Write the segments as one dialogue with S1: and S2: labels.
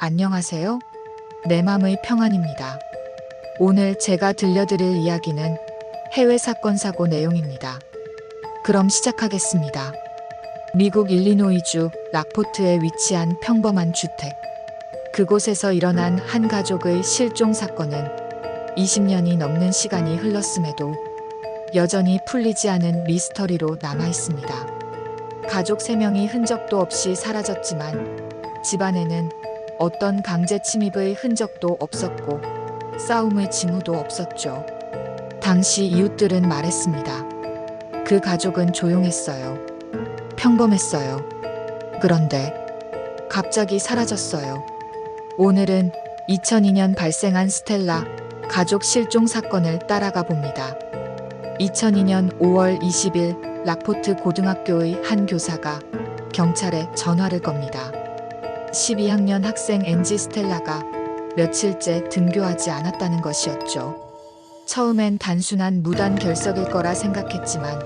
S1: 안녕하세요. 내 맘의 평안입니다. 오늘 제가 들려드릴 이야기는 해외 사건 사고 내용입니다. 그럼 시작하겠습니다. 미국 일리노이주 락포트에 위치한 평범한 주택. 그곳에서 일어난 한 가족의 실종 사건은 20년이 넘는 시간이 흘렀음에도 여전히 풀리지 않은 미스터리로 남아 있습니다. 가족 3명이 흔적도 없이 사라졌지만 집안에는 어떤 강제 침입의 흔적도 없었고 싸움의 징후도 없었죠. 당시 이웃들은 말했습니다. 그 가족은 조용했어요. 평범했어요. 그런데 갑자기 사라졌어요. 오늘은 2002년 발생한 스텔라 가족 실종 사건을 따라가 봅니다. 2002년 5월 20일 락포트 고등학교의 한 교사가 경찰에 전화를 겁니다. 12학년 학생 앤지 스텔라가 며칠째 등교하지 않았다는 것이었죠. 처음엔 단순한 무단 결석일 거라 생각했지만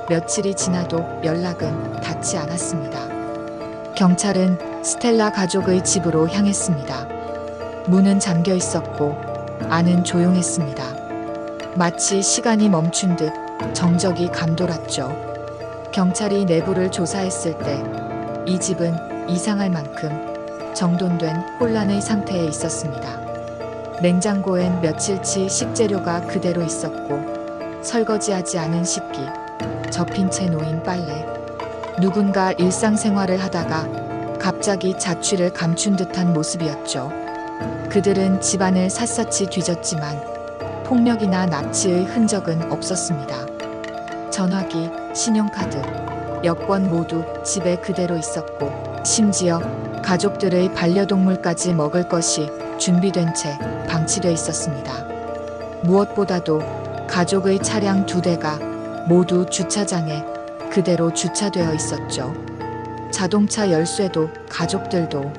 S1: 며칠이 지나도 연락은 닿지 않았습니다. 경찰은 스텔라 가족의 집으로 향했습니다. 문은 잠겨 있었고 안은 조용했습니다. 마치 시간이 멈춘 듯 정적이 감돌았죠. 경찰이 내부를 조사했을 때 이 집은 이상할 만큼 정돈된 혼란의 상태에 있었습니다. 냉장고엔 며칠치 식재료가 그대로 있었고 설거지하지 않은 식기, 접힌 채 놓인 빨래. 누군가 일상생활을 하다가 갑자기 자취를 감춘 듯한 모습이었죠. 그들은 집안을 샅샅이 뒤졌지만 폭력이나 납치의 흔적은 없었습니다. 전화기, 신용카드, 여권 모두 집에 그대로 있었고 심지어 가족들의 반려동물까지 먹을 것이 준비된 채 방치돼 있었습니다. 무엇보다도 가족의 차량 2대가 모두 주차장에 그대로 주차되어 있었죠. 자동차 열쇠도 가족들도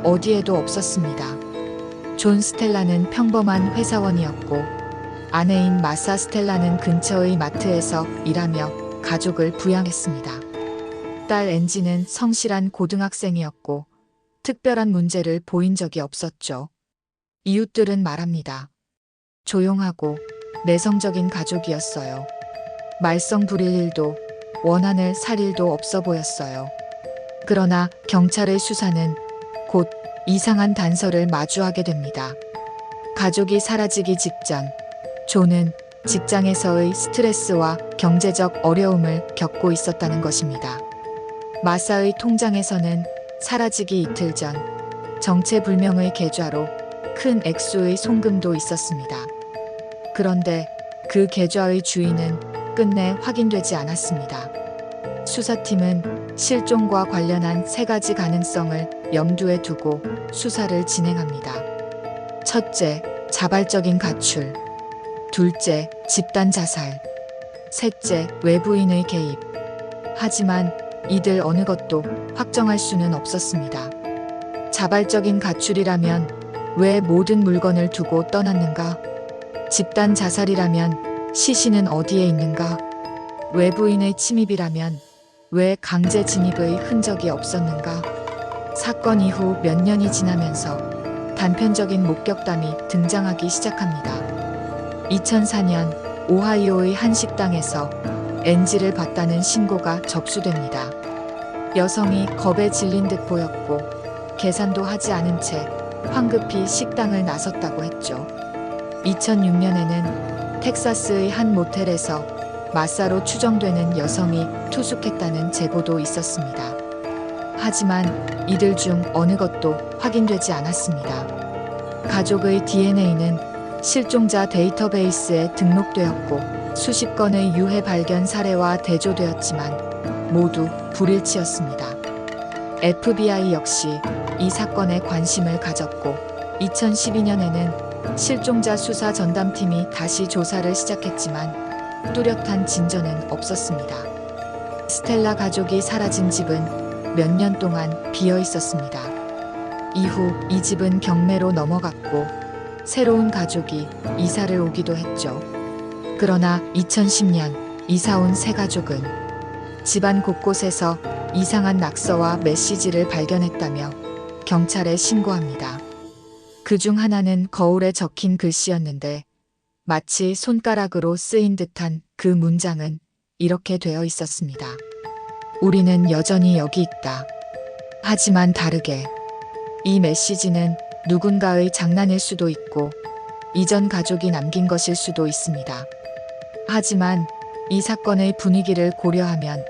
S1: 어디에도 없었습니다. 존 스텔라는 평범한 회사원이었고 아내인 마사 스텔라는 근처의 마트에서 일하며 가족을 부양했습니다. 딸 앤지는 성실한 고등학생이었고 특별한 문제를 보인 적이 없었죠. 이웃들은 말합니다. 조용하고 내성적인 가족이었어요. 말썽 부릴 일도 원한을 살 일도 없어 보였어요. 그러나 경찰의 수사는 곧 이상한 단서를 마주하게 됩니다. 가족이 사라지기 직전 존은 직장에서의 스트레스와 경제적 어려움을 겪고 있었다는 것입니다. 마사의 통장에서는 사라지기 이틀 전 정체불명의 계좌로 큰 액수의 송금도 있었습니다. 그런데 그 계좌의 주인은 끝내 확인되지 않았습니다. 수사팀은 실종과 관련한 3가지 가능성을 염두에 두고 수사를 진행합니다. 첫째, 자발적인 가출. 둘째, 집단 자살. 셋째, 외부인의 개입. 하지만 이들 어느 것도 확정할 수는 없었습니다. 자발적인 가출이라면 왜 모든 물건을 두고 떠났는가? 집단 자살이라면 시신은 어디에 있는가? 외부인의 침입이라면 왜 강제 진입의 흔적이 없었는가? 사건 이후 몇 년이 지나면서 단편적인 목격담이 등장하기 시작합니다. 2004년 오하이오의 한 식당에서 앤지를 봤다는 신고가 접수됩니다. 여성이 겁에 질린 듯 보였고 계산도 하지 않은 채 황급히 식당을 나섰다고 했죠. 2006년에는 텍사스의 한 모텔에서 마사로 추정되는 여성이 투숙했다는 제보도 있었습니다. 하지만 이들 중 어느 것도 확인되지 않았습니다. 가족의 DNA는 실종자 데이터베이스에 등록되었고 수십 건의 유해 발견 사례와 대조되었지만 모두 불일치였습니다. FBI 역시 이 사건에 관심을 가졌고 2012년에는 실종자 수사 전담팀이 다시 조사를 시작했지만 뚜렷한 진전은 없었습니다. 스텔라 가족이 사라진 집은 몇 년 동안 비어 있었습니다. 이후 이 집은 경매로 넘어갔고 새로운 가족이 이사를 오기도 했죠. 그러나 2010년 이사 온 새 가족은 집안 곳곳에서 이상한 낙서와 메시지를 발견했다며 경찰에 신고합니다. 그중 하나는 거울에 적힌 글씨였는데 마치 손가락으로 쓰인 듯한 그 문장은 이렇게 되어 있었습니다. 우리는 여전히 여기 있다. 하지만 다르게. 이 메시지는 누군가의 장난일 수도 있고 이전 가족이 남긴 것일 수도 있습니다. 하지만 이 사건의 분위기를 고려하면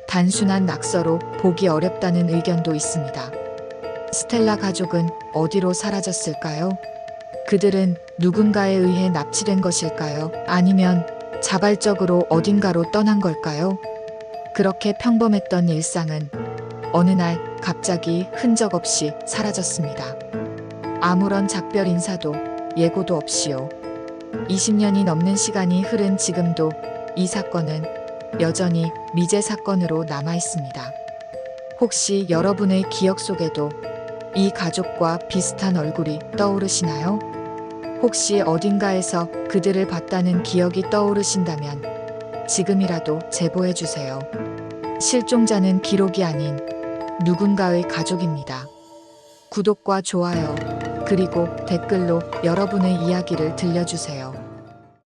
S1: 단순한 낙서로 보기 어렵다는 의견도 있습니다. 스텔라 가족은 어디로 사라졌을까요? 그들은 누군가에 의해 납치된 것일까요? 아니면 자발적으로 어딘가로 떠난 걸까요? 그렇게 평범했던 일상은 어느 날 갑자기 흔적 없이 사라졌습니다. 아무런 작별 인사도 예고도 없이요. 20년이 넘는 시간이 흐른 지금도 이 사건은 여전히 미제 사건으로 남아 있습니다. 혹시 여러분의 기억 속에도 이 가족과 비슷한 얼굴이 떠오르시나요? 혹시 어딘가에서 그들을 봤다는 기억이 떠오르신다면 지금이라도 제보해 주세요. 실종자는 기록이 아닌 누군가의 가족입니다. 구독과 좋아요, 그리고 댓글로 여러분의 이야기를 들려주세요.